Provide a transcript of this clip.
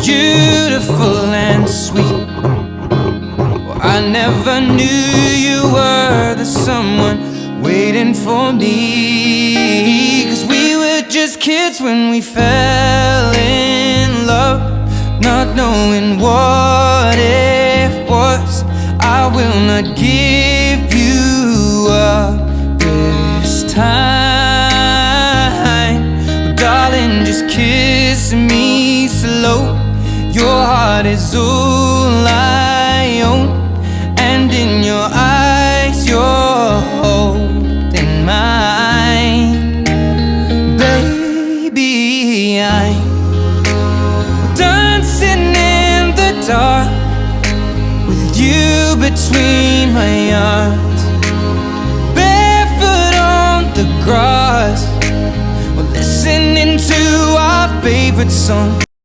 beautiful and sweet. Well, I never knew you were the someone waiting for me. 'Cause we were just kids when we fell in love, not knowing what it was. I will not give you up this time. But darling, just kiss me slow. Your heart is all I own, and in your eyes you're holding mine. Baby, I'm dancing in the dark with you between my arms, barefoot on the grass, we're listening to our favorite song.